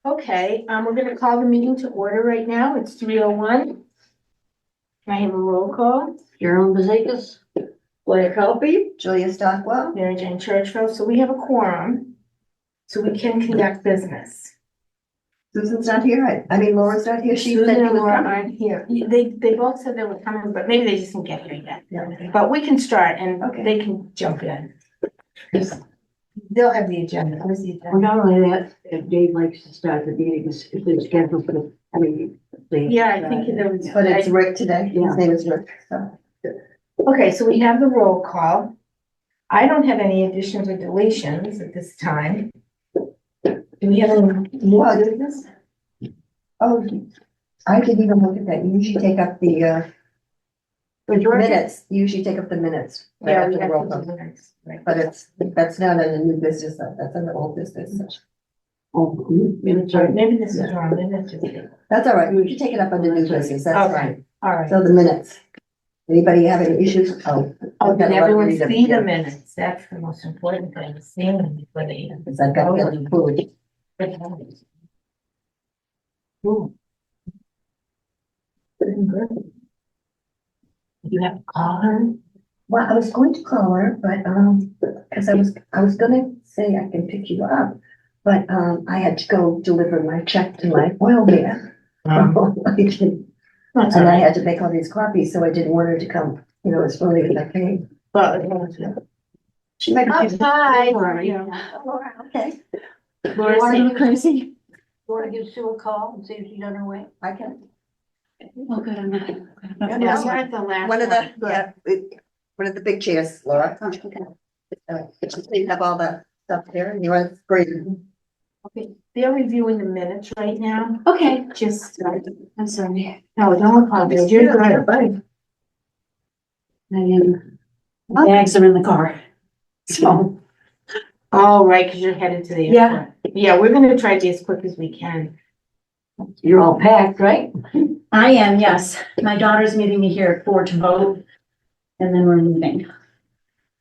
Okay, we're gonna call the meeting to order right now. It's 3:01. Can I have a roll call? Carolyn Bezekas, Blair Helpy, Julia Stockwell. Mary Jane Churchville, so we have a quorum. So we can conduct business. Susan's not here. I mean, Laura's not here. She Susan said she and was Laura coming. aren't here. They both said they were coming, but maybe they just didn't get here yet. Yeah. But we can start and Okay. they can jump in. They'll have the agenda. Where's the well, agenda? not only that, if Dave likes to start the meetings, if they schedule for the, Yeah, I think there was. But it's Rick today. Yeah. His name is Rick, so. Okay, so we have the roll call. I don't have any additions or deletions at this time. Do we have any new Well, business? Oh, I didn't even look at that. You usually take up the minutes. You usually take up the minutes. right Yeah, after we the have roll to call. do minutes, right. But that's not in the new business, that's in the old business. oh, minutes Sorry, are, maybe this is wrong, maybe that's just. That's all right. You can take it up under new business, that's Okay, fine. all right. So the minutes. Anybody have any issues? Oh. Oh, I've did got a lot of everyone reading see the here, minutes? That's the most important thing, seeing them before they. Because I've got really food. Ooh. Good. You have to call her? Well, I was going to call her, but, because I was gonna say I can pick you up, but, I had to go deliver my check to my oil man. That's all And I right. had to make all these copies, so I didn't want her to come, as early as I came. But. She might Oh, have. hi. Okay, Laura, want say- to go crazy? Want to give Sue a call and see if she's on her way? I can. Oh, good, I'm not. Yeah, you're at the last One of the, one. yeah, one of the big chairs, Laura. You have all the stuff there, and you're on screen. Okay, they're reviewing the minutes right now, Okay, just, I'm sorry. no, don't apologize, you're good. Fine. My bags are in the car. So, All right, because you're headed to the Yeah. airport. Yeah, we're gonna try to be as quick as we can. you're all packed, right? I am, yes. My daughter's meeting me here at 4 to vote. And then we're moving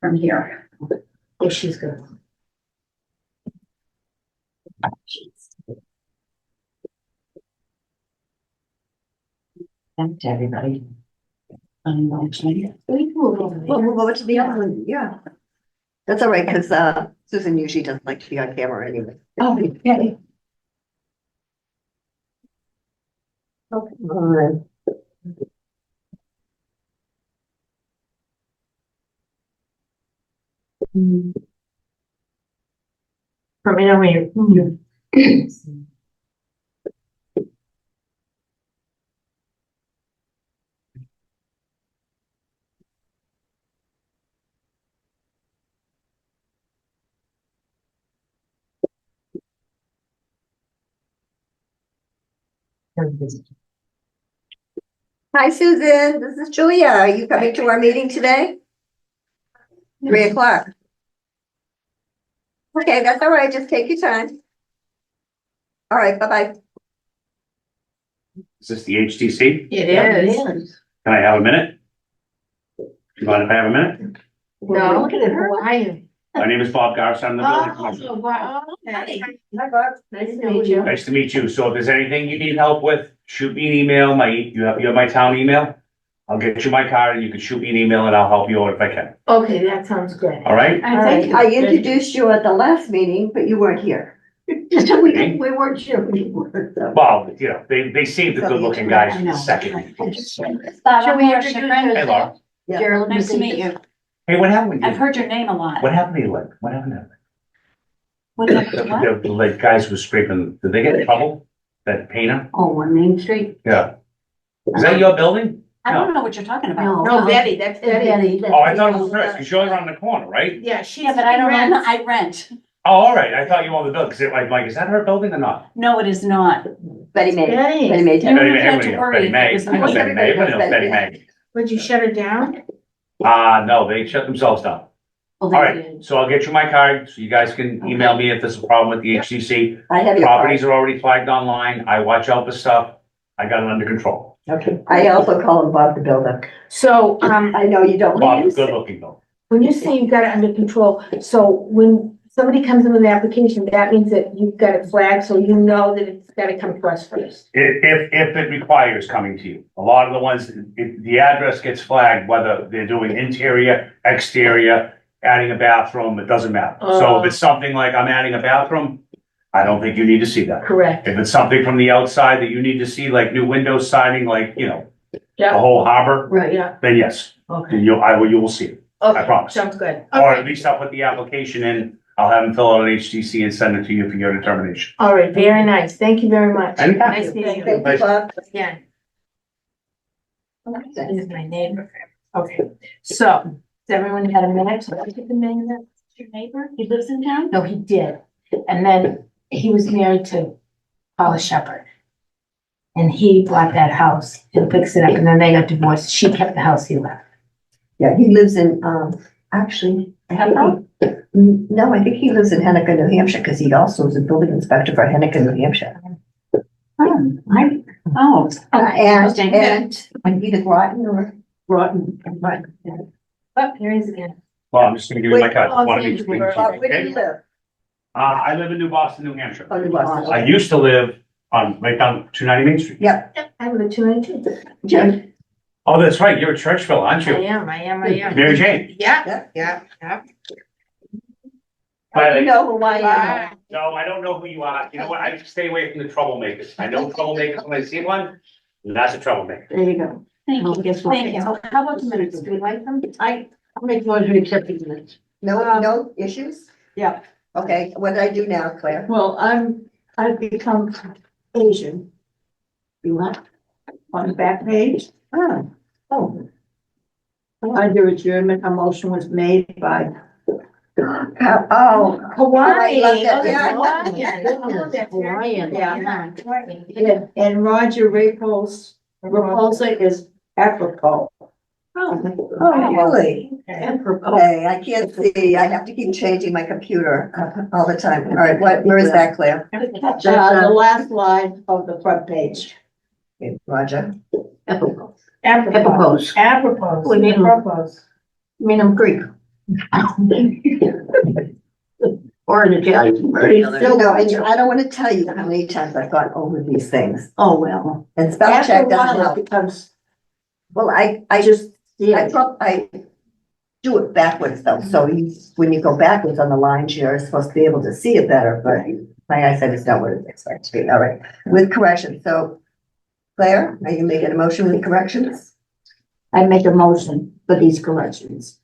from here. Oh, she's good. Thanks, everybody. Actually, We can move over We'll there. move over to the other one, yeah. That's all right, because Susan usually doesn't like to be on camera anyway. Oh, okay. Okay. All right. From anywhere. Hi, Susan, this is Julia. Are you coming to our meeting today? 3:00. Okay, that's all right. Just take your time. All right, bye-bye. Is this the HTC? It is. Can I have a minute? You mind if I have a minute? No, Look at it. who are you? My name is Bob Garst. I'm the building Oh, commissioner. wow, okay. Hi, Barb. Nice to meet you. Nice to meet you. So if there's anything you need help with, shoot me an email. You have my town email? I'll get you my card and you can shoot me an email and I'll help you out if I can. Okay, that sounds good. All right? Thank you. I introduced you at the last meting, but you weren't here. We weren't sure we were. so. Well, they seem the good looking guys for the second. Bob, Should I'm we Laura introduce Schifrin. Hey, Laura. Yeah. Carolyn Nice to meet Bezekas. you. Hey, what happened with I've you? heard your name a lot. What happened to you, Lynn? What happened to you? What happened to what? The like guys who were scraping, did they get in trouble? That painter? Oh, on Main Street? Yeah. Is that your building? I don't know what you're talking about. No, Betty, that's Betty. Betty. Oh, I thought it was hers, because you're around the corner, right? Yeah, she's. Yeah, but I don't rents. own, I rent. Oh, all right. I thought you owned the building, because I'm like, is that her building or not? No, it is not. Betty May. Betty. Betty May. You Betty don't May, have everybody to knows worry. Betty if May. it was I know me. Betty May, everybody knows Betty May. Would you shut her down? No, they shut themselves down. Well, All they right, did. so I'll get you my card, so you guys can email me if there's a problem with the HCC. I have your card. Properties are already flagged online. I watch out for stuff. I got it under control. Okay. I also call him Bob the Builder. So, I know you don't. Bob, good looking though. when you say you got it under control, so when somebody comes in with an application, that means that you've got it flagged, so you know that it's gotta come to us first. If it requires coming to you, a lot of the ones, if the address gets flagged, whether they're doing interior, exterior, adding a bathroom, it doesn't matter. So if it's something like I'm adding a bathroom, I don't think you need to see that. Correct. If it's something from the outside that you need to see, like new windows siding, like, you know, the Yeah, whole harbor, Right. yeah, then yes, okay. you will see it. Okay, promise. sounds good. Or at Okay. least I'll put the application in, I'll have them fill out an HTC and send it to you for your determination. All right, very nice. Thank you very much. Anytime. Nice meeting you. Thank you, Bob. Again. This is my neighbor. Okay, so, has everyone had a minute to look at the minute? Your neighbor, he lives in town? No, he did. And then he was married to Paula Shepherd. And he bought that house and fixed it up, and then they got divorced. She kept the house he left. Yeah, he lives in, actually, Pembroke? no, I think he lives in Henniker, New Hampshire, because he also is a building inspector for Henniker, New Hampshire. Oh, And either Groton or Rotten. Oh, here he is again. Well, I'm just gonna give you my Wait, card. oh, Wanna thank be you. free, where do okay? you live? I live in New Boston, New Hampshire. Oh, New Boston. I used to live on, right down 290 Main Street. Yep. I live at 292. Jim. Oh, that's right, you're at Churchville, aren't I you? am. Mary Jane. Yeah, yeah. You know who I am. No, I don't know who you are. You know what? I stay away from the troublemakers. I know troublemakers when I see one, and that's a troublemaker. There you go. thank Well, you. guess what? Thank you. So how about the minutes? Do we like them? I'll make one to accept the minutes. No issues? Yeah. Okay, what did I do now, Claire? Well, I've become Asian. You want? On the back page, Oh. under adjournment, a motion was made by, Oh. Hawaii. I love that. Oh, Yeah. Hawaiian. That's Hawaiian, right. Yeah. and Roger Raposa is apropos. Oh, really? Apropos. Okay, I can't see. I have to keep changing my computer all the time. All right, where is that, Claire? The last line of the front page. Okay, Roger. Apropos. Apropos. Apropos. We need- Apropos. Minham Creek. Or an Italian. No, and I don't want to tell you how many times I've gone over these things. Oh, well. And spell After check a doesn't while, it help. becomes Well, I just, yeah. I do it backwards though, so when you go backwards on the lines, you're supposed to be able to see it better, but my eyesight is not what it's expected to be. All right, with corrections, so Claire, are you making a motion with corrections? I make a motion for these corrections.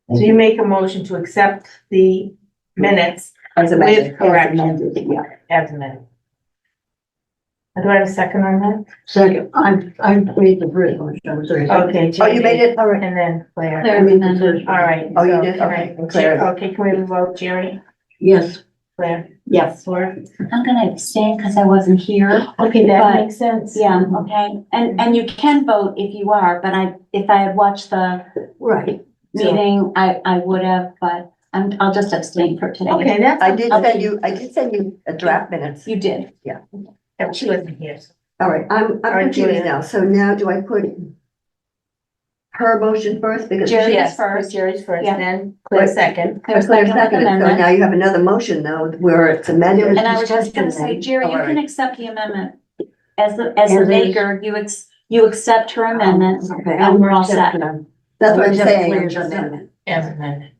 So you make a motion to accept the minutes As amended. with correction Amended, yeah. as amended. Do I have a second on that? Second, I made the first motion. I'm sorry. Okay. Oh, you made it, all right. And then Claire. I made the first. All right. Oh, you so did? can Okay, I- and Claire. Okay, can we vote Jerry, Yes, Claire? yes. Laura? I'm gonna abstain because I wasn't here. Okay, that But- makes sense. Yeah, okay, and you can vote if you are, but if I had watched the Right. meeting, I would have, but I'll just abstain for today. Okay, that's. I did send you a draft minutes. You did. Yeah, she wasn't here. so- All right, I'm right, confused Julia. now, so now do I put her motion first, because Jerry. Yes, first. Jerry's first, Yeah. then Claire second. Claire seconded, so now you have another motion though, where it's amended. And I was just gonna say, Jerry, you can accept the amendment. As the As is. maker, you accept her amendments. Okay. And we're all set. That's what I'm Accept saying. Claire's amendment. As amended.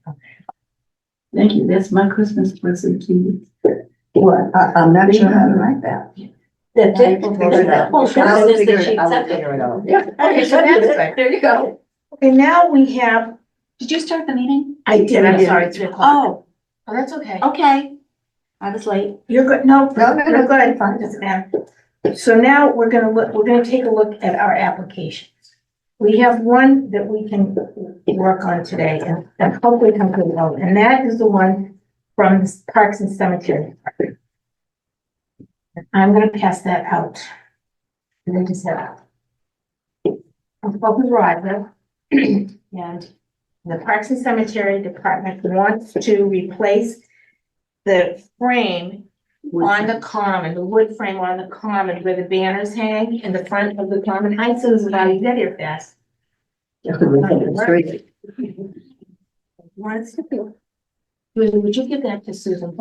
Thank you, that's my Christmas present to you. What? I'm not sure how to write that. That's it. We'll figure it out. Well, I that's will just figure that she it, I will accepted. figure it out. Okay, so that's good. There you go. Okay, now we have, Did you start the meeting? I did, I'm Yeah. sorry, 3:00. Oh, Oh, that's okay. okay. I was late. You're good, no, No, you're good. fine. Doesn't matter. So now we're gonna take a look at our applications. We have one that we can work on today and hopefully come to a vote, and that is the one from the Parks and Cemetery Department. I'm gonna pass that out. And then just have. I spoke with Roger, and the Parks and Cemetery Department wants to replace the frame on the common, the wood frame on the common where the banners hang in the front of the common. Hi, Susan, how you get here fast? wants to do. Would you give that to Susan?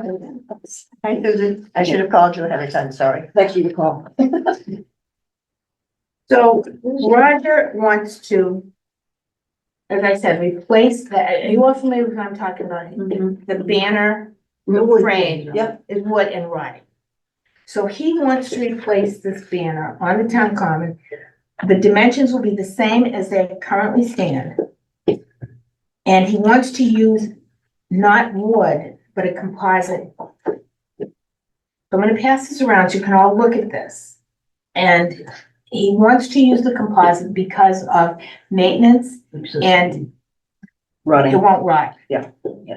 Hi, Susan. I should have called you ahead of time, sorry. Thank you, Nicole. So Roger wants to, as I said, replace the, are you all familiar with what I'm talking about? The banner, the frame Yep. is wood and rotting. So he wants to replace this banner on the town common. The dimensions will be the same as they currently stand. And he wants to use not wood, but a composite. So I'm gonna pass this around so you can all look at this. And he wants to use the composite because of maintenance and it Running, won't rot. yes,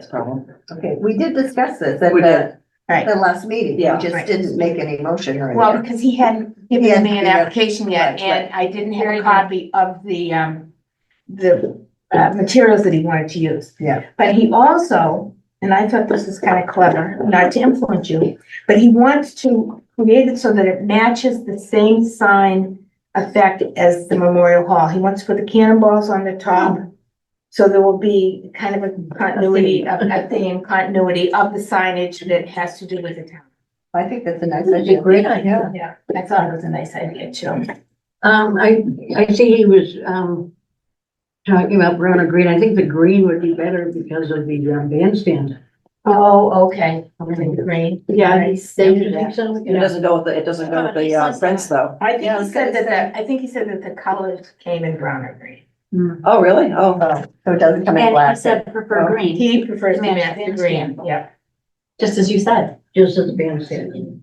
problem. Okay, we did discuss this at We did. the last meeting. Yeah. We just Right. didn't make any motion or Well, anything. because he hadn't given Yeah, me an yeah. application yet, Right, and I didn't have a copy of the materials that he wanted to use. Yeah. But he also, and I thought this is kind of clever, not to influence you, but he wants to create it so that it matches the same sign effect as the Memorial Hall. He wants to put the cannonballs on the top. So there will be kind of a continuity of the signage that has to do with the town. I think that's a nice That's a idea. great idea. Yeah, I thought it was a nice idea too. I see he was, talking about brown or green. I think the green would be better because of the bandstand. Oh, okay. Okay, green. Yeah, he Don't you think so? It doesn't go with the, fence though. I think Yeah, he said okay. I think he said that the colors came in brown or green. Oh, really? Oh, Oh, so it doesn't come in And he black. said prefer green, He prefers to Match match the green, bandstand. yeah. just as you said. Just as a bandstand.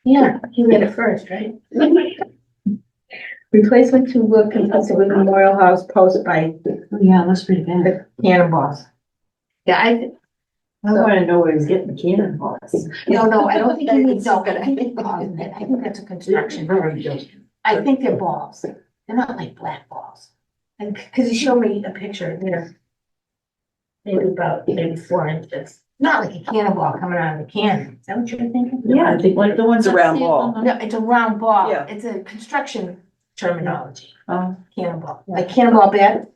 Yeah, he read it first, right? Replacement to look consistent with Memorial House post by Yeah, that's pretty bad. the cannonballs. Yeah, I wanna know where he's getting the cannonballs. no, I don't think he needs, no, I think it's balls in it. I think that's a construction. I think they're balls. They're not like black balls. And, cause he showed me a picture, they're maybe 4 inches. Not like a cannonball coming out of the cannon. Is that what you're thinking? Yeah, I think like the ones. it's a round ball. No, it's a round ball. Yeah. It's a construction terminology. Oh. Cannonball, like cannonball bat.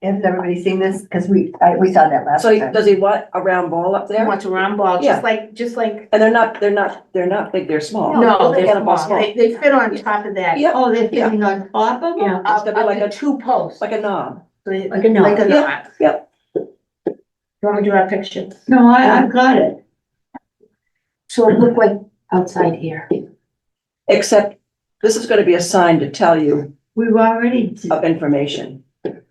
Has everybody seen this? Cause we saw that last So time. does he want a round ball up He there? wants a round ball, Yeah. just like, And they're not big, they're small. no, they're Cannonball small. They fit on top of that. Yeah. Oh, they're fitting on top of them? Yeah, It's of gonna be like the a- two posts. Like a knob. Like a knot. Like a Yeah, knot. yep. You want me to draw a picture? No, I've got it. So it looked like outside here. Except this is gonna be a sign to tell you We've already. of information.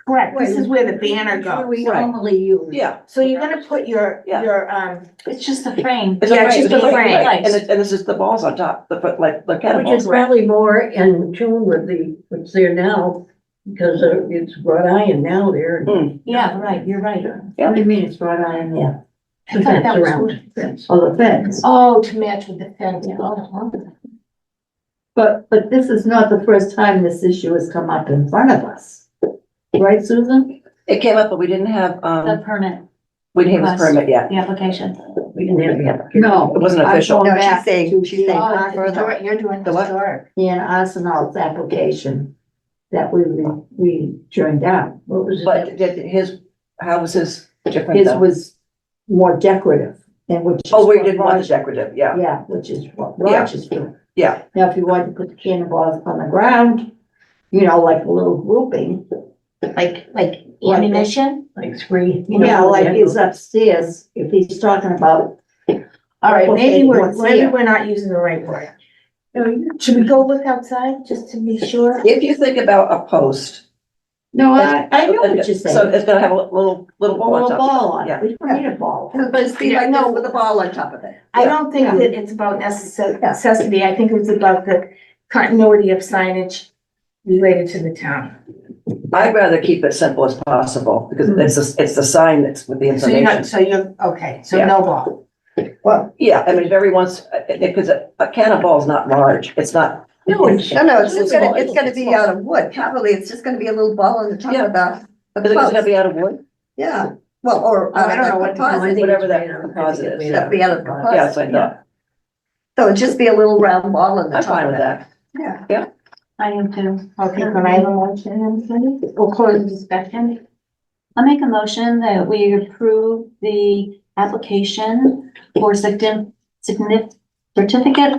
Correct, this is where the banner goes. We Right. normally use. Yeah. So you're gonna put your, Yeah. It's just the frame. It's a Yeah, it's just it's a a frame. right. And this is the balls on top, like Which cannonballs. is probably more in tune with what's there now, because it's wrought iron now there. Yeah, right, you're right. What do you mean it's wrought iron there? I The thought fence that was around. wood. Fence. Oh, the fence. Oh, to match with the fence. Oh, But this is not the first time this issue has come up in front of us. Right, Susan? It came up, but we didn't have, The permit, we didn't have a permit yet. the application. We didn't have the application. No. It wasn't I'm official. going No, she's back saying- to she's saying- Oh, further. you're doing The what? historic. Ian Arsenal's application that we turned down. What was But it? how was his different His though? was more decorative and which. is Oh, we what didn't want the Roger- decorative, yeah, Yeah, which is what Yeah. Roger's doing. yeah. Now, if you wanted to put the cannonballs on the ground, you know, like a little grouping, Like ammunition? Like three. yeah, like he's upstairs, if he's talking about. All right, maybe what's maybe here. we're not using the right word. Should we go look outside just to be sure? If you think about a post. No, I know what you're So saying. it's gonna have a little A ball on little top. ball on Yeah. it, we don't need a ball. But it's be like this with a ball on top of it. I don't think Yeah. that it's about necessity. I think it's about the continuity of signage related to the town. I'd rather keep it simple as possible, because it's the sign that's with the So you're not, information. so you're, okay, so Yeah. no ball. Well, yeah, I mean, if everyone's, because a cannonball is not large, it's not. No, it's. No, it's gonna be out of wood. Probably it's just gonna be a little ball on the top Yeah. of the Is it gonna post. be out of wood? Yeah, well, or I don't know out of what a to do. composite. Whatever that composite is. That'd be out of composite. Yeah, so I thought, So it'd just be a little round ball on the I'm top fine of with it. that. Yeah. I am too. Okay, can I have a motion then, please? We'll close the discussion. I'll make a motion that we approve the application for certificate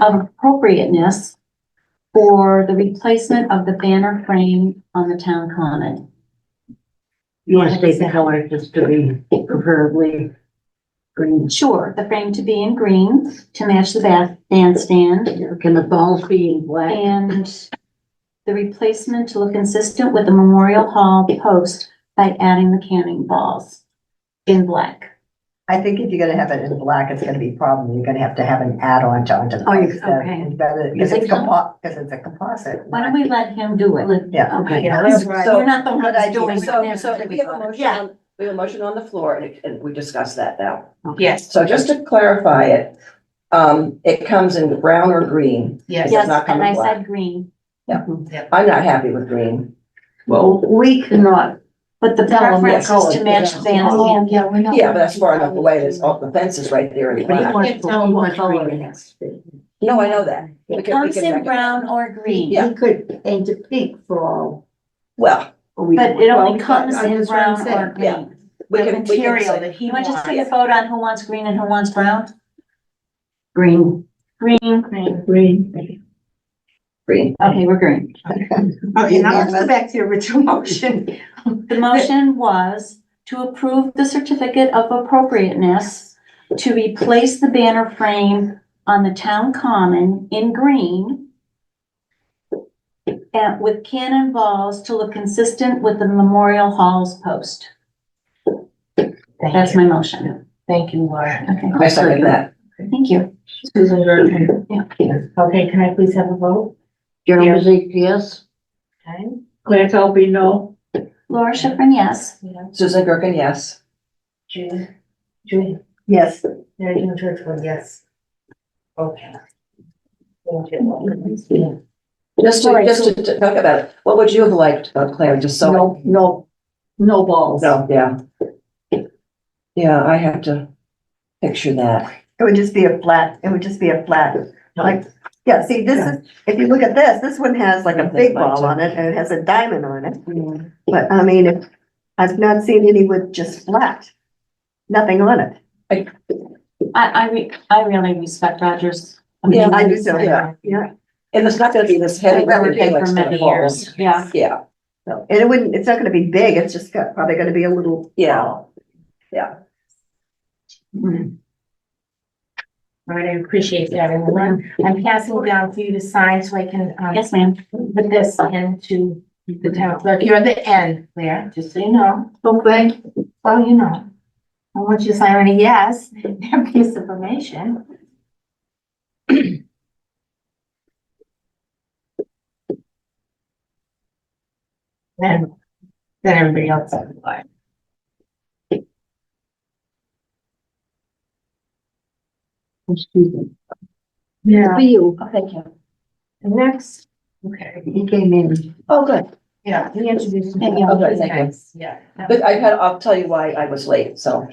of appropriateness for the replacement of the banner frame on the town common. You want to state the color just to be preferably green. Sure, the frame to be in green to match the bandstand, Can the balls be in black? and the replacement to look consistent with the Memorial Hall post by adding the canning balls in black. I think if you're gonna have it in black, it's gonna be a problem. You're gonna have to have an add-on onto the Oh, you- post. okay. Because it's a composite. Why don't we let him do it? Yeah. Okay. Yeah, that's right. You're not the one Good who's idea. doing it. So we have a motion Yeah. on, we have a motion on the floor and we discussed that now. Yes, So just to clarify it, it comes in brown or green. yes. Yes, not come and in I black. said green, I'm not happy with green. Well, we cannot. but the Tell 'em preference what is to color. match the Oh, bandstand. yeah, we're not. Yeah, but that's far enough away, there's, all the fence is right there in the But he back. wants, can't tell him what color green. it has to be. No, I know that. We It can- we comes can in make it- brown or green, Yeah. We could paint it pink for all. Well, we- but it only well, comes I- in that's what I'm brown or saying. Yeah. green. we The can material say, that he You want to just wants. take a vote on who wants green and who wants brown? Green. Green, Green. green. okay, we're green. Okay, now let's go back to the original motion. The motion was to approve the certificate of appropriateness to replace the banner frame on the town common in green and with cannon balls to look consistent with the Memorial Hall's post. That's my motion. Thank you, Laura. Okay, I second that. thank you. Susan Gergen. Okay, can I please have a vote? Joan Yeah. Bezek, yes? Okay. Claire Talby, no. Laura Schifrin, yes. Susan Gerken, yes. Julie, Yes, Mary Jane Churchman, yes. Okay. Thank you. Just All right, to talk about it, what would you have liked, Claire, just so? No balls. No, yeah. Yeah, I have to picture that. it would just be a flat, like, yeah, see, this is, if you look at this one has like a big ball on it and it has a diamond on it. But I mean, I've not seen any with just flat, nothing on it. I really respect Roger's. Yeah, I do too, Yeah. yeah. And it's not gonna be this heavy. I've worked rubber thing for that's many gonna fall. years, yeah. Yeah, So, and it wouldn't, it's not gonna be big, it's just probably gonna be a little. yeah. All right, I appreciate that, everyone. I'm passing down for you to sign so I can, Yes, ma'am. put this into the town clerk. You're the N, Claire, just so you know. Okay. Well, you know. I want you to sign on a yes, that piece of information. Then everybody else. will apply. Excuse me. Yeah, For you. Thank you. the next, okay, He came in. Oh, good. yeah, he introduced me. Okay, thank you. Yeah. But I'll tell you why I was late, so.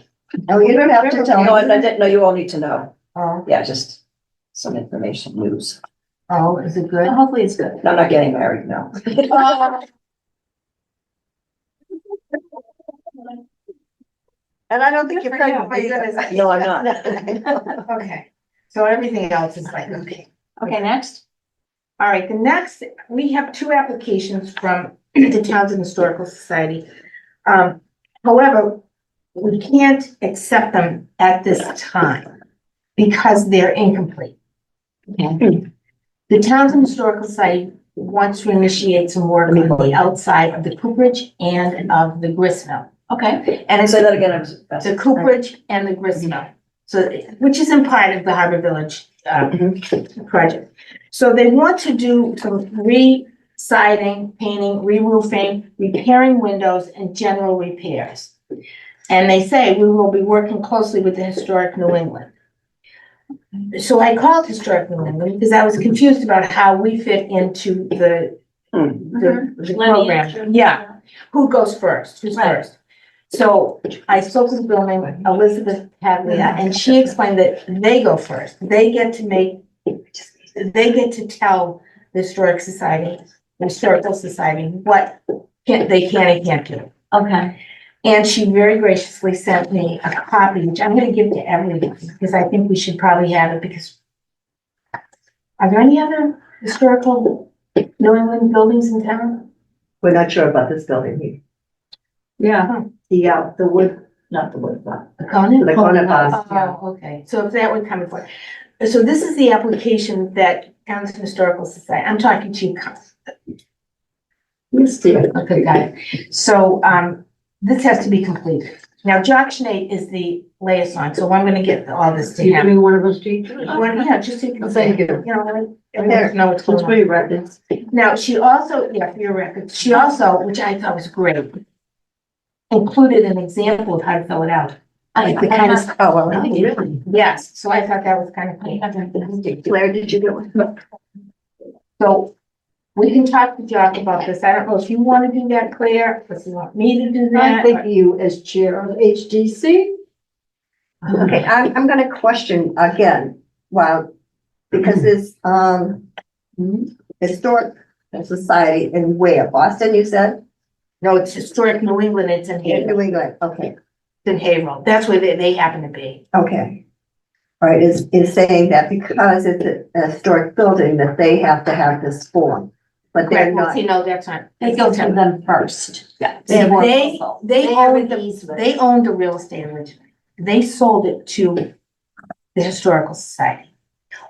Oh, you don't have to tell No, I me. didn't know, you all need to know. Oh, Yeah, just some information, news. oh, is it good? Hopefully it's good. I'm not getting married, no. And I don't think you're pregnant either. No, I'm not. Okay, so everything else is like, okay. Okay, next. All right, the next, we have two applications from the Townsend Historical Society. However, we can't accept them at this time because they're incomplete. Okay. The Townsend Historical Society wants to initiate some work on the outside of the Cooperage and of the gristmill. Okay, And it's Say that again. the Cooperage and the gristmill, so, which is in part of the Harbor Village, project. So they want to do some re-siding, painting, re-roofing, repairing windows and general repairs. And they say we will be working closely with the Historic New England. So I called Historic New England because I was confused about how we fit into the program. Yeah, who goes first, who's Right. first? So I spoke to the building, Elizabeth Paglia, and she explained that they go first. They get to tell the Historical Society what they can and can't do. okay. And she very graciously sent me a copy, which I'm gonna give to everyone, because I think we should probably have it, because are there any other historical New England buildings in town? We're not sure about this building. Yeah, the wood, not the wood, but. The Conant? The Conant House, yeah. Oh, okay, so if that would come before. So this is the application that Townsend Historical Society, I'm talking to you. Yes, dear. Okay, got it. So, this has to be completed. Now, Jock Schneidt is the liaison, so I'm gonna get all this to You him. doing one of us teachers? Well, yeah, just so you can Thank say, you. you know, everyone know what's going It's on. pretty records. Now, she also, yeah, for your record, she also, which I thought was great, included an example of how to fill it out. Like the kind of, Oh, well, Really? yes, so I thought that was kind of cool. Claire, did you get one? So we can talk to Jock about this. I don't know if you want to do that, Claire, or if you want me to do I that. think you as chair of HDC. Okay, I'm gonna question again, wow, because this, historic society in where, Boston, you said? No, it's historic New England, it's in In New Haverhill, England, okay, it's in Haverhill. That's where they happen to be. okay. All right, is saying that because it's a historic building, that they have to have this form, but they're Right, well, not. see, no, that's not. They go through them first. Yeah, They have they, one. they have owned, an easement. they owned the real estate originally. They sold it to the Historical Society.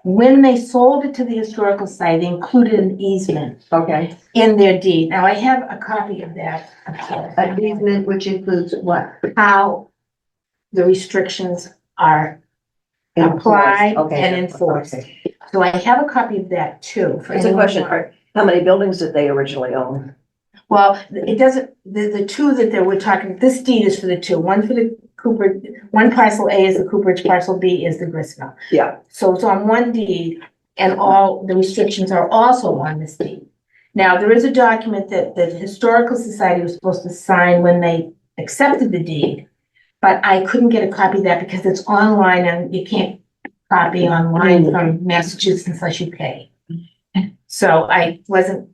When they sold it to the Historical Society, they included an easement Okay, in their deed. Now, I have a copy of that. an easement which includes what? How the restrictions are applied Okay. and enforced. Okay. So I have a copy of that too. for It's a anyone question, who- how many buildings did they originally own? Well, it doesn't, the two that we're talking, this deed is for the two, one for the Cooper, one parcel A is the Cooperage, parcel B is the Gristmill. Yeah. So it's on one deed and all the restrictions are also on this deed. Now, there is a document that the Historical Society was supposed to sign when they accepted the deed. But I couldn't get a copy of that because it's online and you can't copy online from Massachusetts unless you pay. So I wasn't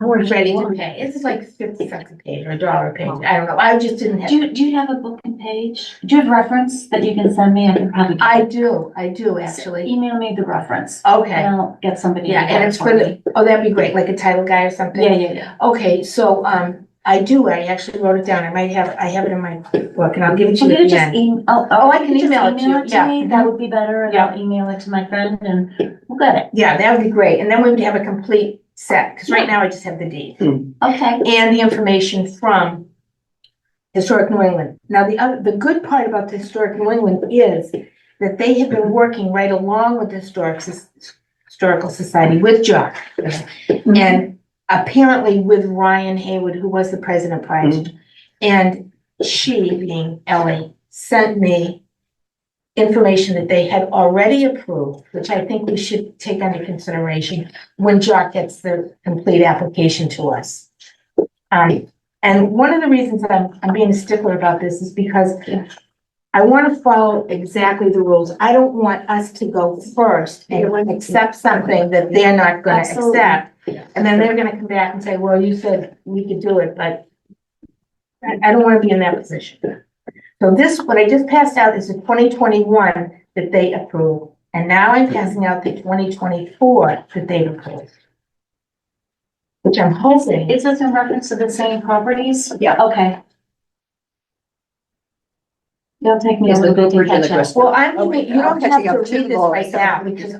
ready to pay. It's like 50 cents a page or $1 a page. I don't know. I just didn't have. Do you have a book and page? Do you have reference that you can send me? I can probably. I do actually. Email me the reference. Okay. And I'll get somebody. Yeah, to get and it it's for me. the, oh, that'd be great, like a title guy or something. Yeah. Okay, so, I actually wrote it down. I have it in my book and I'll give it to Well, you you at the just end. email, Oh, I can email it to you, yeah. me. That would be better, and Yeah. I'll email it to my friend and we'll get it. Yeah, that would be great. And then we would have a complete set, because right now I just have the deed. Okay. And the information from Historic New England. Now, the good part about the Historic New England is that they have been working right along with the Historical Society with Jock. And apparently with Ryan Haywood, who was the president prior to. And she, being Ellie, sent me information that they had already approved, which I think we should take under consideration when Jock gets the complete application to us. And one of the reasons that I'm being a stickler about this is because I want to follow exactly the rules. I don't want us to go first and accept something that they're not gonna Absolutely. accept. And then they're gonna come back and say, well, you said we could do it, but I don't want to be in that position. So this, what I just passed out is the 2021 that they approved. And now I'm passing out the 2024 that they've approved. Which I'm hoping. Is this in reference to the same properties? Yeah. Okay. It'll take me a Is the little bit to Cooperage and the catch up. Gristmill? Well, I'm, Okay, you don't I'm have catching to up too, read this Laura, right so- now because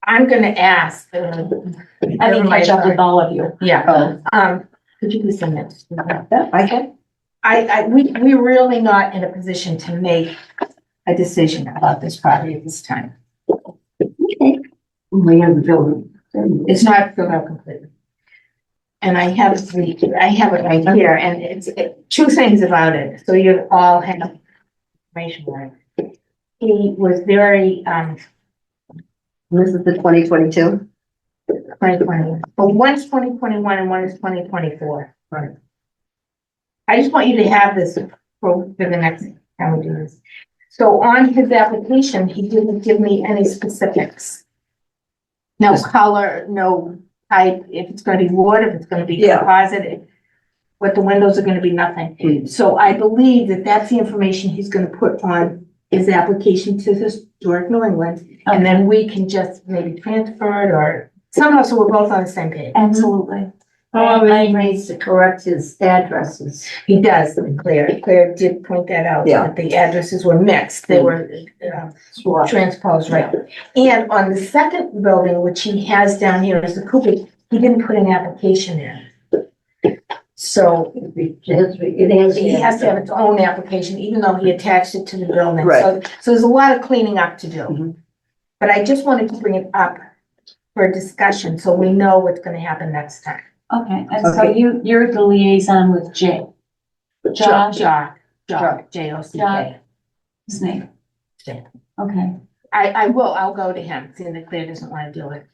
I'm gonna ask. I can catch up with all of you. Yeah, could you please send that? Yeah, I can. We're really not in a position to make a decision about this property at this time. We have the building. It's not filled out completely. And I have it right here, and two things about it, so you all have information on it. He was very, This is the 2022. 2020, but one's 2021 and one is 2024. Right. I just want you to have this for the next time we do this. So on his application, he didn't give me any specifics. No color, no type, if it's gonna be wood, if it's gonna be Yeah. composite. what the windows are gonna be, nothing. So I believe that that's the information he's gonna put on his application to Historic New England. And then we can just maybe transfer it or somehow, so we're both on the same page. Absolutely. However, he needs to correct his addresses. He does, Claire did point that out, Yeah. that the addresses were mixed, they were transposed, right? And on the second building, which he has down here as the Cooper, he didn't put an application in. So he has to have its own application, even though he attached it to the building. Right. So there's a lot of cleaning up to do. Mhm. But I just wanted to bring it up for a discussion, so we know what's gonna happen next time. Okay, and so you're the liaison with Jay. Josh, Jock, J-O-C-K. his name. Jay. Okay, I'll go to him, seeing that Claire doesn't wanna do it.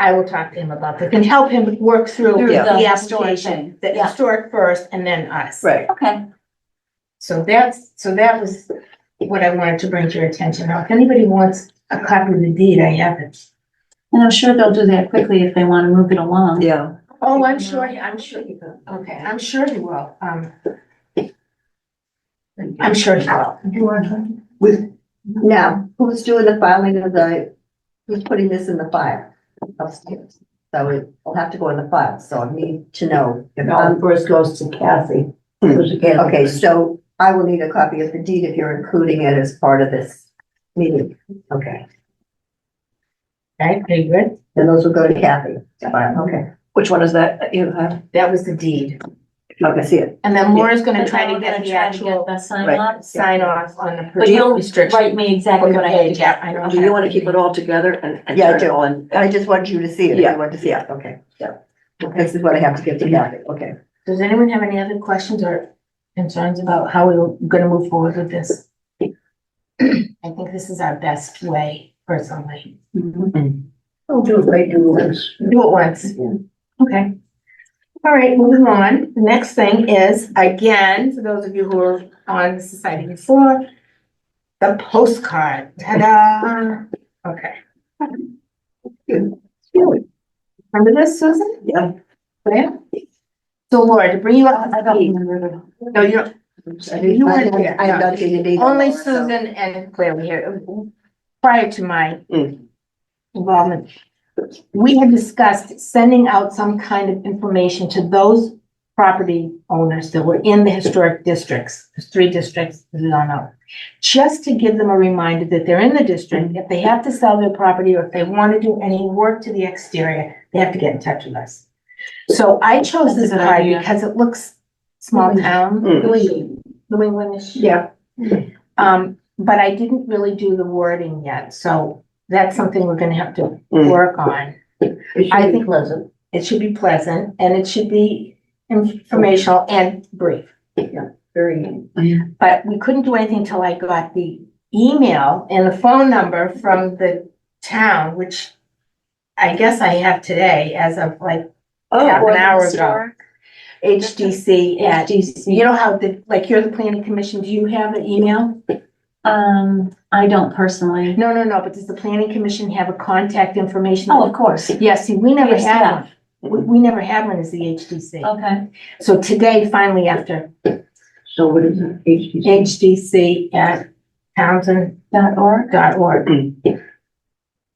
I will talk to him about this and help him work through Through the the historic application, thing. the Yeah. historic first and then us. Right. okay. So that was what I wanted to bring to your attention. Now, if anybody wants a copy of the deed, I have it. And I'm sure they'll do that quickly if they want to move it along. Yeah. Oh, I'm sure you will. Okay, I'm sure you will. I'm sure you will. Now, who's doing the filing of who's putting this in the file upstairs? So it will have to go in the file, so I need to know. If First goes to Kathy. Okay, so I will need a copy of the deed if you're including it as part of this meeting. Okay, Right, very good. and those will go to Kathy. Okay, Which one is that you have? That was the deed. okay, see it. And then Laura's gonna And try then to we're get gonna the try to get actual the sign Right. off. sign off on the But you'll restriction. write me exactly what I have to Yeah, get. I know. Do you want to keep it all together and? Yeah, I turn it do. all in? I just wanted you to see it. Yeah, You want to see it, okay. yeah. This is what I have to get to Kathy, okay. Does anyone have any other questions or concerns about how we're gonna move forward with this? I think this is our best way, personally. I'll do it right, do once. Do it once. Okay. All right, moving on. The next thing is, again, for those of you who are on the society before, the postcard. Ta-da! Okay. Remember this, Susan? Yeah. Yeah. So Laura, to bring you up I to don't speed. remember. No, you don't. You weren't here. I have not seen it either. Only so- Susan and Claire were here. Prior to my involvement, we had discussed sending out some kind of information to those property owners that were in the historic districts, there's 3 districts, as you all know, just to give them a reminder that they're in the district. If they have to sell their property or if they want to do any work to the exterior, they have to get in touch with us. So I chose That's a this good card idea. because it looks small town, New Englandish. Yeah. But I didn't really do the wording yet, so that's something we're gonna have to Mm. work on. I think pleasant. it should be pleasant and it should be informational and brief. Very. But we couldn't do anything until I got the email and the phone number from the town, which I guess I have today as of like half an hour ago. HDC at, HDC. you know how like you're the planning commission, do you have the email? I don't personally. No, but does the planning commission have a contact information? Oh, of course. Yeah, see, we never Yes, had yeah. one. We never had one as the HDC. Okay. So today, finally, after So what is it? HDC? HDC at Townsend.org.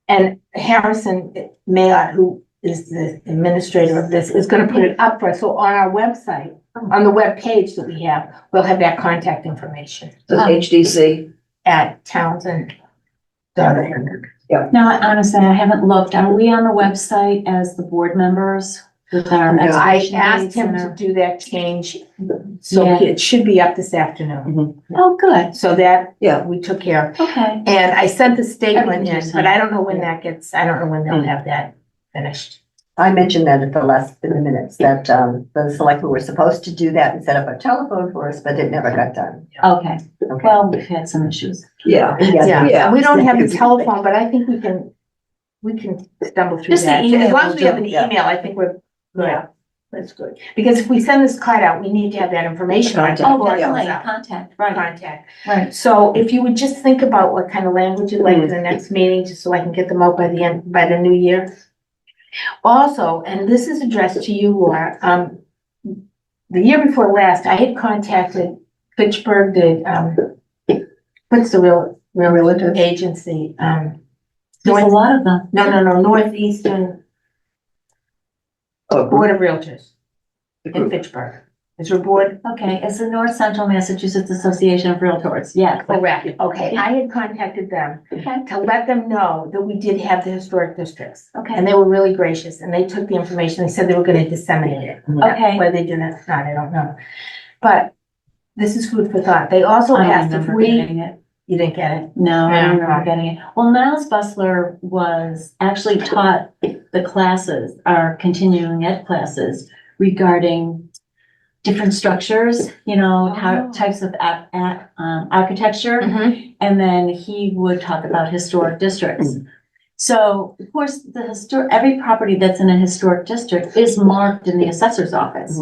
And Harrison Mayotte, who is the administrator of this, is gonna put it up for us. So on our website, on the web page that we have, we'll have that contact information Says HDC. at Townsend.org. No, honestly, I haven't looked. Are we on the website as the board members with our I expiration asked dates him and to our- do that change, so Yeah. it should be up this afternoon. Oh, good. So that, Yeah. we took care of. Okay. And I sent the statement in, Everything's but I don't know when that gets, I don't know when they'll Mm. have that finished. I mentioned that at in the minutes, that, the selectmen were supposed to do that and set up a telephone for us, but it never got done. Okay. Okay. Well, we've had some issues. Yeah. Yeah, Yeah. we don't have the telephone, but I think we can stumble through Just the that. email As long as will we have do, an yeah. email, I think we're good. Yeah, that's good. Because if we send this card out, we need to have that information on it Contact. Oh, before it goes definitely. out. Contact, right, Contact. right. So if you would just think about what kind of language you'd like for the next meeting, just so I can get them out by the new year. Also, and this is addressed to you, Laura, the year before last, I had contacted Fitchburg, what's the realtor agency? There's a lot of them. No, Northeastern Oh, Board of Realtors the in group. Fitchburg. Is your board? Okay, it's the North Central Massachusetts Association of Realtors, yeah. Correct. Okay, I had contacted them Okay, to let them know that we did have the historic districts. And okay, they were really gracious and they took the information. They said they were gonna disseminate it. okay. Whether they did that or not, I don't know. But this is food for thought. They also I don't asked if remember we, getting it. you didn't get it? No, I don't Yeah. remember getting it. Well, Niles Bustler was actually taught the classes, our continuing ed classes regarding different structures, you know, how Oh. types of architecture. And then he would talk about historic districts. So, of course, every property that's in a historic district is marked in the assessor's office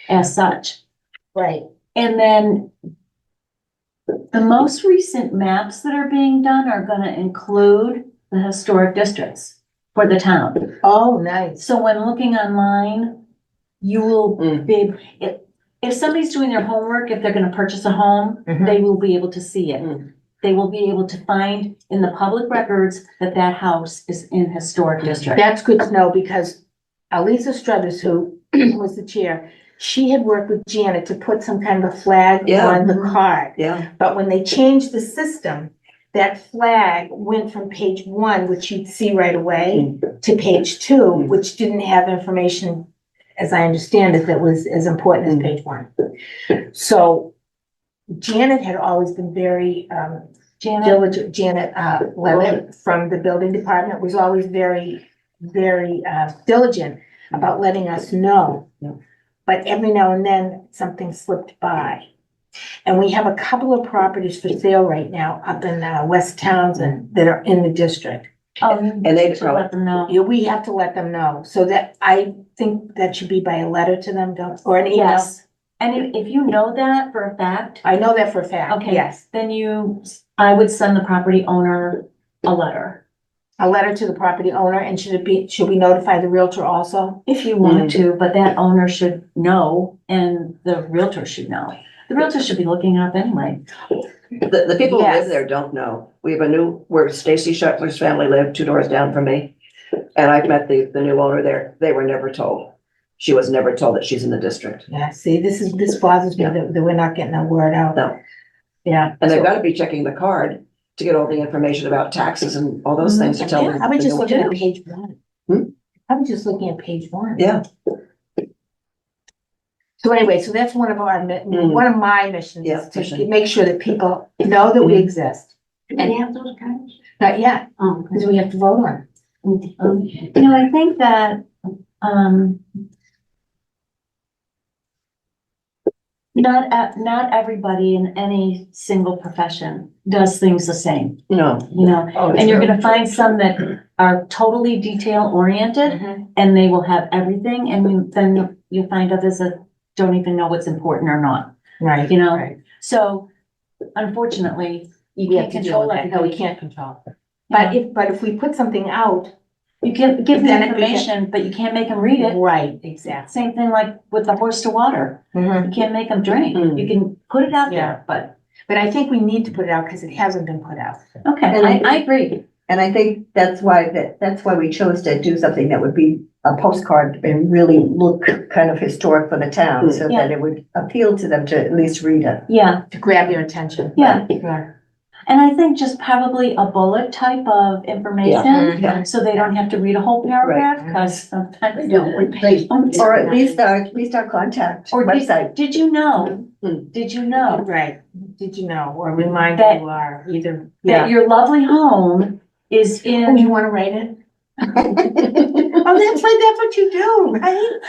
as such. Right. And then the most recent maps that are being done are gonna include the historic districts for the town. Oh, nice. So when looking online, you will Mm. be, if somebody's doing their homework, if they're gonna purchase a home, Mhm. they will be able to see it. Mm. They will be able to find in the public records that that house is in historic district. That's good to know because Alisa Struthers, who was the chair, she had worked with Janet to put some kind of a flag Yeah. on the card. Yeah, But when they changed the system, that flag went from page 1, which you'd see right away, to page 2, which didn't have information, as I understand it, that was as important as page 1. So Janet had always been very Janet, diligent. Janet Levitt from the building department was always very diligent about letting us know. Yeah. But every now and then, something slipped by. And we have a couple of properties for sale right now up in West Townsend that are in the district. and they should let them know. Yeah, we have to let them know. So that, I think that should be by a letter to them, or an email. Yes, and if you know that for a fact, I know that for a fact, okay, yes. then I would send the property owner a letter. A letter to the property owner, and should we notify the realtor also? If you wanted to, but that owner should know and the realtor should know. The realtor should be looking it up anyway. the people who live Yes. there don't know. We have where Stacy Shuttler's family lived, 2 doors down from me. And I've met the new owner there. They were never told. She was never told that she's in the district. Yeah, see, this bothers me that we're not getting that word out. No. Yeah. And they've got to be checking the card to get all the information about taxes and all those things to tell them. I was just looking at Yeah. page 1. Hmm? I was just looking at page 1. Yeah. So anyway, so that's one of one of my missions, Yeah, is to mission. make sure that people know that we exist. Do they have those cards? Not yet, Oh, because we have to vote on it. you know, I think that, not everybody in any single profession does things the same, No, you know? Oh, And you're gonna find some that are totally detail oriented Mhm. and they will have everything and then you'll find others that don't even know what's important or not, Right. you know? Right. So unfortunately, you We have can't to deal control with that. No, we everybody. can't control. you know? But if we put something out. You can give them Then it beca- information, but you can't make them read it. Right, exactly. Same thing like with the horse to water. Mhm. You can't make them drink. Mm. You can put it out Yeah. there, but, But I think we need to put it out because it hasn't been put out. okay, I agree. And I think that's why we chose to do something that would be a postcard and really look kind of historic for the town, so Yeah. that it would appeal to them to at least read it. Yeah, To grab your attention. yeah. Yeah. And I think just probably a bullet type of information, Yeah. so they don't have to read a whole paragraph, because sometimes they don't. Or at least our contact Or website. did you know, Mm. did you know Right. Did you know, or remind That- you are either, that your lovely home is Oh, you in, wanna write it? Oh, that's right, that's what you do, right?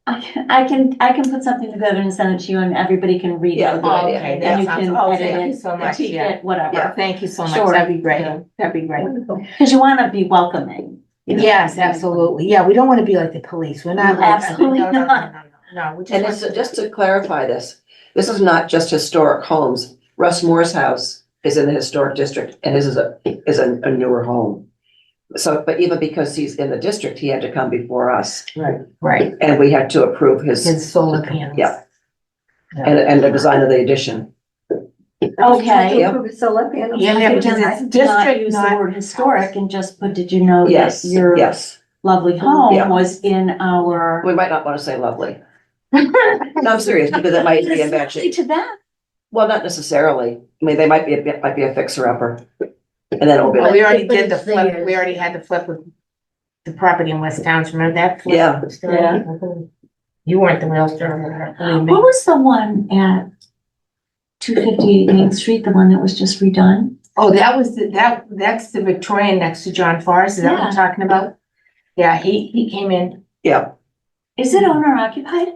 I can put something together and send it to you and everybody can read Yeah. it. Oh, Okay, And that you sounds, can oh, edit thank you it, so much, tweak yeah. it, whatever. Yeah. Thank you so much, Sure. that'd be great, Yeah. that'd be great. Because you want to be welcoming. you know? Yes, absolutely, yeah, we don't wanna be like the police, we're not. like- Absolutely no, no, no, not. no, no, no, we and just. just to clarify this is not just historic homes. Russ Moore's house is in the historic district and his is a newer home. So, but even because he's in the district, he had to come before us Right, and we had to approve his, his solar panels. yeah. And the design of the addition. Okay. To approve solar panels. Yeah, yeah, because Not it's district, use the not. word historic and just put, did you know that Yes, your yes. lovely Yeah. home was in our? We might not want to say lovely. No, I'm serious, because it might be a matching. To that. Well, not necessarily. I mean, they might be a fixer upper. And then it'll be Well, like, we already But did the it's flip, theirs. we already had the flip with the property in West Towns, remember that? flip? Yeah. You weren't the realtor, believe me. What was the one at 258 Main Street, the one that was just redone? Oh, that was that's the Victorian next to John Forrest, is that what you're talking about? Yeah, he came in, yeah, Is it owner occupied?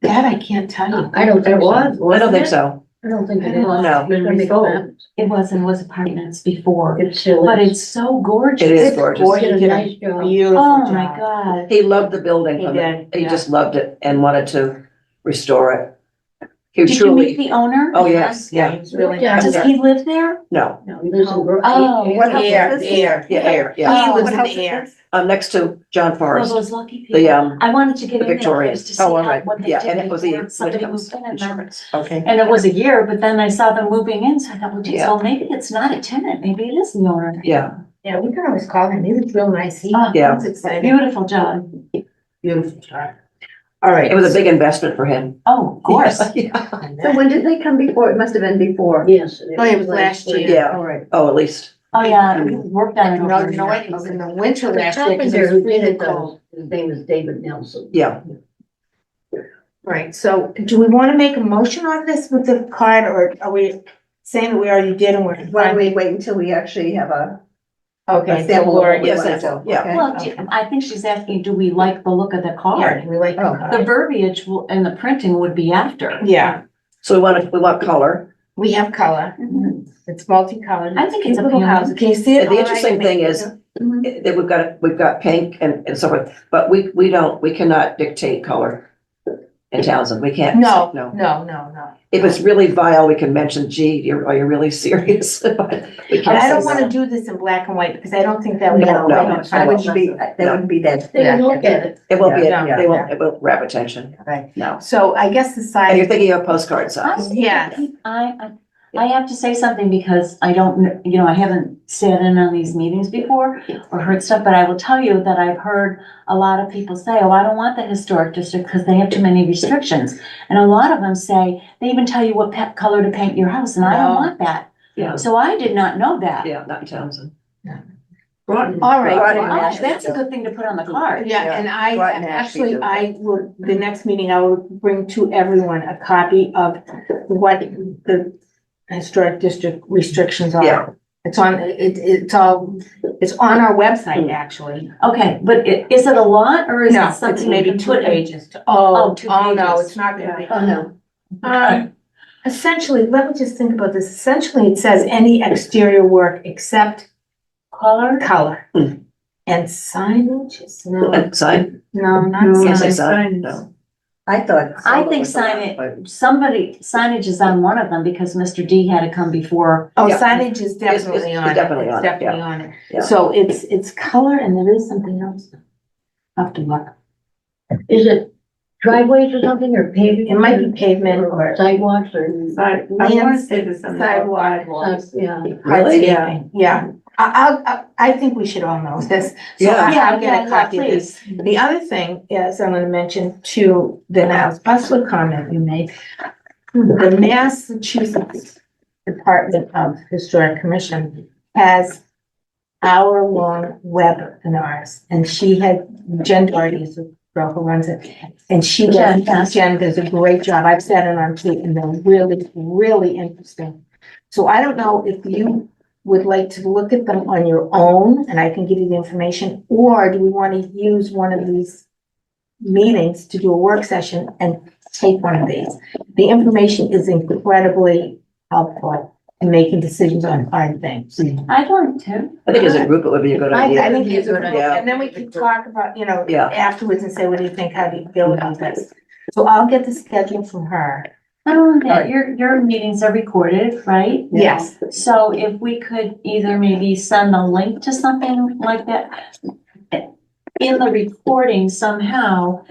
that I can't tell you. I don't think I so. don't think so. I don't think I it don't was. know. Been It's resold. old. It was apartments before, It's still. but it's so gorgeous. It is It's gorgeous. gorgeous. Did He a did a nice job. Beautiful Oh job. my God. He loved the building He from it. did, He yeah. just loved it and wanted to restore it. He Did you meet truly, the owner? oh, yes, Yeah, yeah, he was really Yeah. nice. Does he live there? no, No, he lives in. Oh, What house is Air, this? air. yeah, air, yeah. He Oh, lives What in house the is air. this? Next to John Oh, Forrest, those lucky the, people. I wanted to get in there Victorian. first to see Oh, all how, right. what they Yeah, did and it was the before somebody Whitcomb's moved in and insurance. Okay. And it was a year, but then I saw them moving in, so I thought, well, geez, Yeah. well, maybe it's not a tenant, maybe it is the owner. Yeah, Yeah, we can always call him, he was real nice, he Oh, yeah. was excited, Beautiful job. beautiful job. All right. It was a big investment for him. Oh, of course. Yeah. So when did they come before? It must have been before. Yes. Oh, it was last year. Yeah. All right. Oh, at least. Oh, yeah, we worked on it. No, over you know a what, year. it was in the winter The last year, because it carpenter was who did really it, cold. his name is David Nelson. Yeah. Right, so do we want to make a motion on this with the card, or are we saying that we already did and we're Why don't fine? we wait until we actually have a Okay, so sample of Lori, what we Yes, want to sample, do? yeah. Okay. Well, I think she's asking, do we like the look of the yeah, card? we like the Oh. The card. verbiage and the printing would be after. Yeah, So we want color. we have color, Mhm. it's multicolored. I think it's Little appealing. houses. Can you see it? And the all right? interesting thing is, that we've got pink and so forth, but we cannot dictate color in Townsend. We can't. No, No. no, no, no. If it's really vile, we can mention, gee, are you really serious? But we And can't I don't say want to that. do this in black and white, because I don't think that would. No, no. That wouldn't be, that wouldn't be that. They didn't look at it. It won't be, Yeah, they no, won't, it won't grab attention. Right. No. So I guess the And you're size, thinking of postcard size. Yes. I have to say something because I don't, I haven't sat in on these meetings before or heard stuff, but I will tell you that I've heard a lot of people say, oh, I don't want the historic district because they have too many restrictions. And a lot of them say, they even tell you what color to paint your house, and I don't No. want that. Yeah. So I did not know that. Yeah, not in Townsend. Broughton. all right. Broughton. Oh, that's a good thing to put on the card. Yeah, and I, Right, and actually actually, do. I will, the next meeting, I will bring to everyone a copy of what the historic district restrictions Yeah. are. It's on, it's on our website, actually. Okay, but is it a lot or is No, it it's something? maybe you can 2 put in? pages. Oh, Oh, 2 oh, no, pages. it's not gonna be. Oh, no. Essentially, let me just think about this. Essentially, it says any exterior work except Color? color. Hmm. And signage, no, And sign, no, not can't say signage. sign, no. I thought. I solar think was allowed, but- signage is on one of them because Mr. D had to come before. Oh, Yeah. signage is definitely it's on it. definitely It's on it, definitely on it. Yeah. So it's color and there is something else. I'll have to look. Is it driveways or something, or paving? It might be pavement or Sidewalks or? I wanna say there's some sidewalk. Yeah. Really? Hardscaping, yeah. I think we should all know this. So Yeah. I'll get a copy of this. The other thing is, I'm gonna mention to the now special comment you made. The Massachusetts Department of Historic Commission has hour-long webinars, and she had, Jen Doherty is the girl who runs it, and Jen does a great job. I've sat in on two, and they're really, really interesting. So I don't know if you would like to look at them on your own, and I can give you the information, or do we want to use one of these meetings to do a work session and take one of these? The information is incredibly helpful in making decisions on hard things. I'd like to. I think as a group, it would be a good I idea. think it's a good idea, Yeah. and then we can talk about, Yeah. afterwards and say, what do you think, how do you feel about this? So I'll get the schedule from her, Not only that, Alright. your meetings are recorded, right? Yes, So if we could either maybe send a link to something like that in the recording somehow,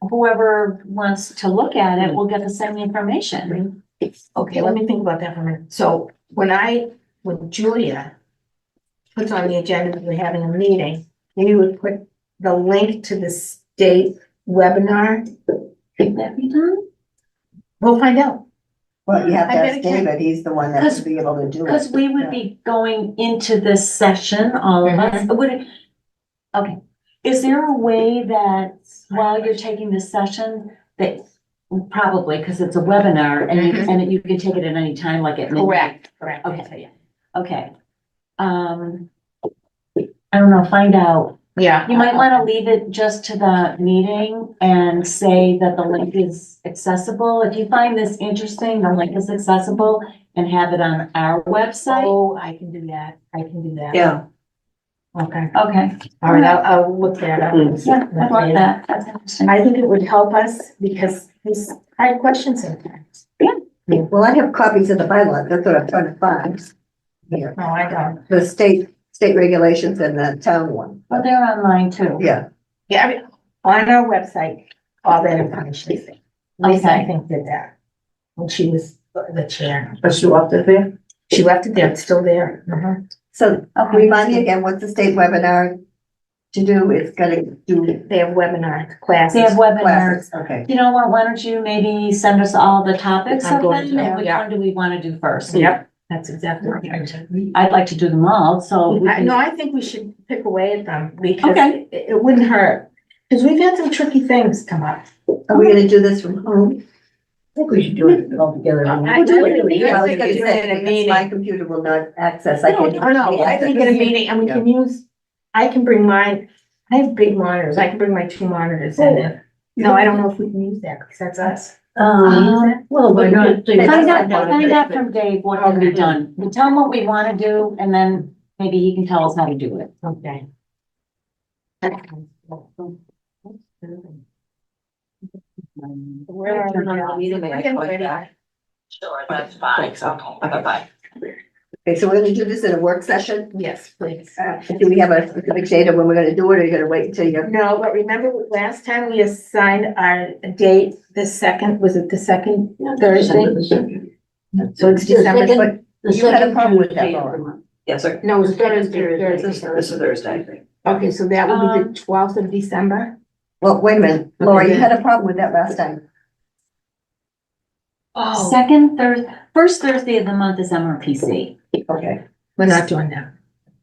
whoever wants to look at it will get the same information. okay, let me think about that for a minute. So when Julia puts on the agenda that we're having a meeting, we would put the link to the state webinar. Can that be done? We'll find out. Well, you have to I ask bet it can. David, he's the one that Cause- would be able to do Because it. we would be going into this session, all of us, would it? Okay, is there a way that while you're taking this session, that, probably, because it's a webinar, and you, and you can take it at any time, like at midnight? Correct. Okay, okay. I don't know, find out. Yeah. You might wanna leave it just to the meeting and say that the link is accessible. If you find this interesting, the link is accessible, and have it on our website. Oh, I can do that. I can do that. Yeah. Okay. Okay, All right, I'll look that up. yeah, I like that, that's interesting. I think it would help us because I have questions sometimes. Well, I have copies of the bylaw, that's what I'm trying to find. Here, No, I don't. the state regulations and the town one, But they're online too. yeah. Yeah, I mean, on our website, all that information is there. Lisa, I think, did that when she was the chair. But you left it there? She left it there, it's still there. Mhm. So Okay. remind me again, what's the state webinar to do? It's gonna do They have webinar classes. They have webinars. classes, okay. You know what, why don't you maybe send us all the topics I'm of going them, to, and which yeah. one do we wanna do first? Yep, that's exactly what I'm doing. I'd like to do them all, so we No, can, I think we should pick away at them because Okay. it wouldn't hurt. Because we've had some tricky things come up. Are we gonna do this from home? I think we should do it all together. I do it in a meeting. Well, I think because I do it in a because meeting. my computer will not access, I can't. Oh, no, I think in a meeting, and we can use, I can bring mine, I have big monitors, I can bring my 2 monitors in there. No, I don't know if we can use that, because that's us. Well, why not? find out from Dave what can be done. We tell him what we wanna do, and then maybe he can tell us how to do it. Okay. Where are we now? We're getting ready. Sure, that's fine. Thanks, okay, bye. Okay, so we're gonna do this in a work session. Yes, please. Do we have a specific date of when we're gonna do it, or are you gonna wait until you're? No, but remember last time we assigned our date, the second, was it the second Thursday? So it's December, second- But you had a problem with that, Laura. Yes, sir. no, it's Thursday, This Thursday. is Thursday. Okay, so that would be the 12th of December? Well, wait a minute, Laura, you had a problem with that last time. Oh. First Thursday of the month is MRPC, Okay, We're not doing that.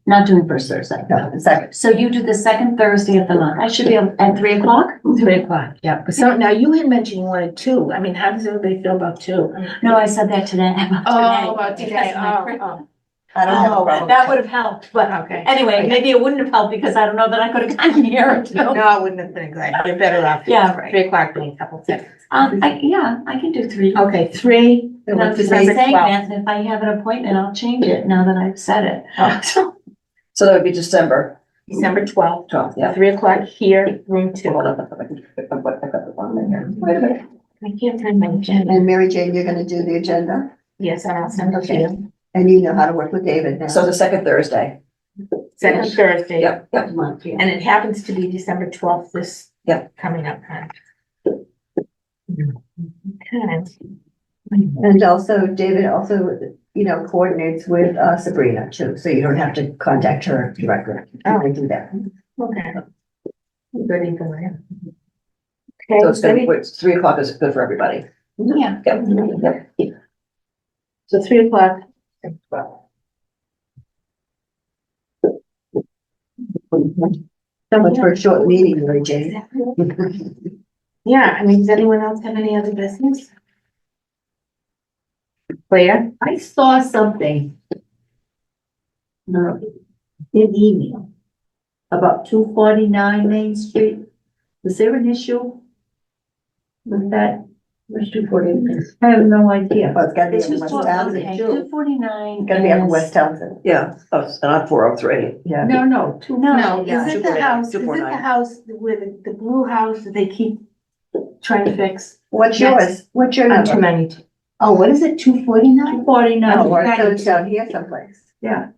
not doing first Thursday. no, the second. So you do the second Thursday of the month. I should be able, at 3:00? 3:00, yeah. So now you had mentioned you wanted 2. I mean, how does everybody feel about 2? No, I said that today. About today, Because my- oh. I don't have a problem. That would have helped, but Okay. anyway, maybe it wouldn't have helped because I don't know that I could have gotten here. No, I wouldn't have been good. You're better off. Yeah, right. 3:00 being a couple seconds. I can do 3. Okay, 3. And I'm what's the just date? saying 12th. that if I have an appointment, I'll change it now that I've said it. Oh. So that would be December December 12th, 12th, yeah. 3:00 here, room 2. Hold on, I got the wrong there. I can't find my agenda. And Mary Jane, you're gonna do the agenda, Yes, and I'll send it to you. and you know how to work with David now. So the second Thursday. Second Thursday. Yep, yep. And it happens to be December 12th, this. Yep. Coming up. Okay. And also, David also, coordinates with Sabrina too, so you don't have to contact her directly. I can do that. Okay. Good either way. So Okay, it's gonna be, 3:00 is good for everybody. Yeah. Yep, yep. so 3:00. So much for a short meeting, Mary Jane. Yeah, I mean, does anyone else have any other business? Claire? I saw something. In email. About 249 Main Street. Was there an issue? With that? Where's 249? I have no idea. Well, it's gotta be It's up in just, West Townsend okay, too. 249 Gotta be up in is- West Townsend, Yeah, oh, it's not 403. yeah. No, two. No, yeah, is it the 249, house, is it the 249. house where the blue house that they keep trying to fix? What's yours? What's your Too number? many, Oh, what is it, 249? 249. Oh, or so it's down here someplace. Yeah.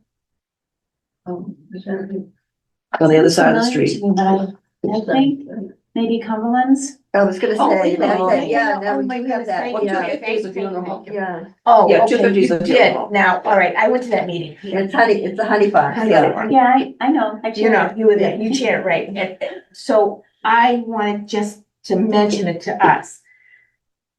On the other side of the Familiar street. to me, but I think maybe Cumberland's. I was gonna Oh, say, wait a that's minute. it, yeah, Oh, no, we my do have goodness, that, thank yeah. you. Thank you, thank you. Yeah, Oh, Yeah, okay, 250 is you a did, funeral home. now, all right, I went to that meeting. it's a honey pot, Honey yeah. pot. Yeah, I know, I You know, chaired. you were there, you chaired, right, so I wanted just to mention it to us.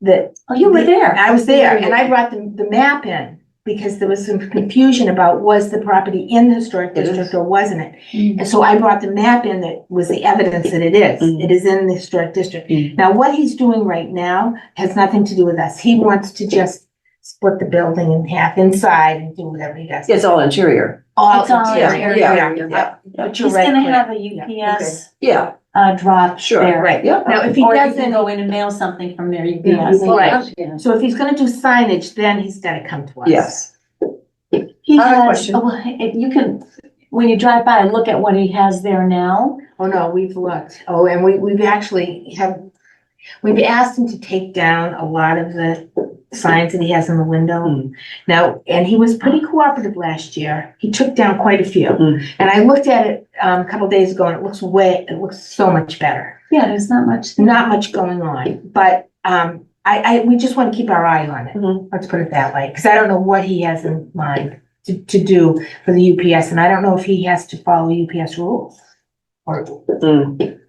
That Oh, you were there. I was there, and I brought the map in, because there was some confusion about was the property in the historic It is. district or wasn't it? And so I brought the map in that was the evidence that it is. Mhm. It is in the historic district. Mhm. Now, what he's doing right now has nothing to do with us. He wants to just split the building in half inside and do whatever he does. It's all interior. All It's all interior, interior. Yeah. But you're He's right, gonna Claire. have a Yeah, UPS, Yeah, drop sure. there. Right. Yeah. Now, if he Or you can doesn't, go in and mail something from their Yeah, UPS. right. Yeah. so if he's gonna do signage, then he's gotta come to us. Yes. He I have a has, question. if you can, when you drive by, look at what he has there now. Oh, no, we've looked. Oh, and we've actually we've asked him to take down a lot of the signs that he has in the window. Mm. Now, and he was pretty cooperative last year. He took down quite a few. Mm. And I looked at it, a couple days ago, and it looks so much better. Yeah, there's not much. Not much going on, but, we just want to keep our eye on it. Mhm. Let's put it that way, because I don't know what he has in mind to do for the UPS, and I don't know if he has to follow UPS rules. Or, Mm.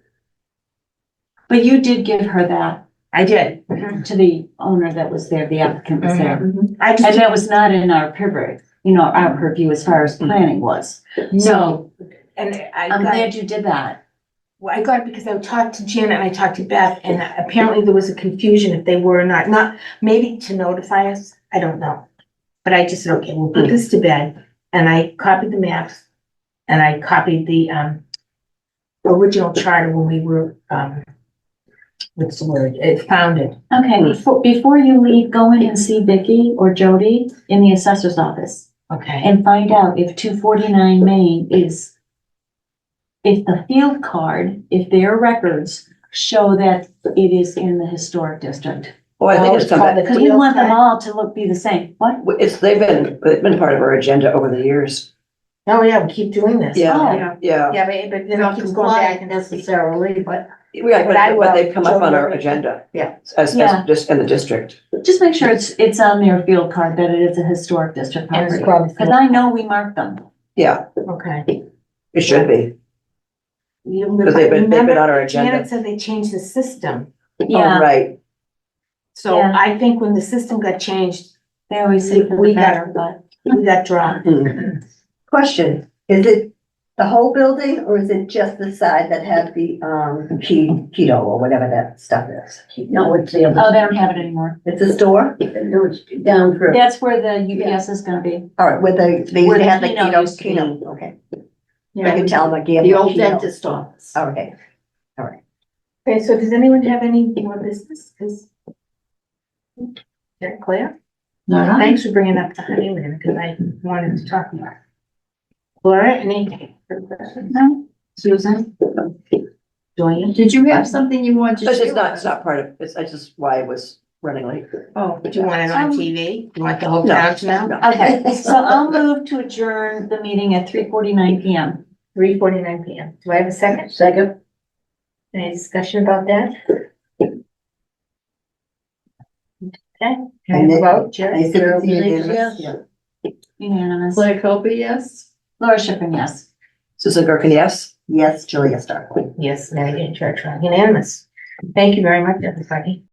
But you did give her that I did. to the owner that was there, the applicant was there. I And just, that was not in our purview, our purview as far as planning was. no, and I I'm got, glad you did that. well, I got it because I talked to Jen and I talked to Beth, and apparently there was a confusion if they were or not, maybe to notify us, I don't know. But I just said, okay, we'll put this to bed, and I copied the maps, and I copied the, original charter when we were, what's the word, founded. Okay, before you leave, go in and see Vicky or Jody in the assessor's office Okay, and find out if 249 Main is, if the field card, if their records show that it is in the historic district. Oh, I think it's called come, the Because we field want them card. all to be the same. What? they've been part of our agenda over the years. Oh, yeah, we keep doing this. Yeah. Oh, Yeah, Yeah, but then it Not keeps going back compliant and necessarily, but yeah, But I but they've will. come up on our agenda. Yeah. As Yeah. just in the district. just make sure it's on their field card that it is a historic district And it's property. called the Because field. I know we marked them. Yeah, Okay. it should be, You because they've been remember, on our Janet agenda. said they changed the system. Yeah, Oh, right. So Yeah. I think when the system got changed, they always say for We the got- better, but. we got dropped. Mm. Question, is it the whole building, or is it just the side that had the, keto or whatever that stuff is? no, it's the Oh, other. they don't have it anymore. It's a store? No, it's down for. That's where the UPS is gonna be. All right, they used Where to the have the Keno used to be. keto, okay. I Yeah, can tell them I gave the them old keto. dentist office. Okay, Okay, so does anyone have any more business? Yeah, Claire? Thanks for bringing up the honeymoon, because I wanted to talk about it. Laura, any questions? No. Susan? Joanne? Did you have something you wanted to But share? it's not part of, it's just why I was running late. Oh, do you want it on TV? You want the whole No. town to know? Okay, so I'll move to adjourn the meeting at 3:49 PM. 3:49 PM. Do I have a second? Second, Any discussion about that? Okay, can I have a vote, Jerry? I said, yes. yeah. Unanimous. Claire Copy, yes? Laura Schiffern, yes. Susan Gerken, yes? Yes, Julia Starkey. Yes, Megan Church, unanimous. Thank you very much, everybody.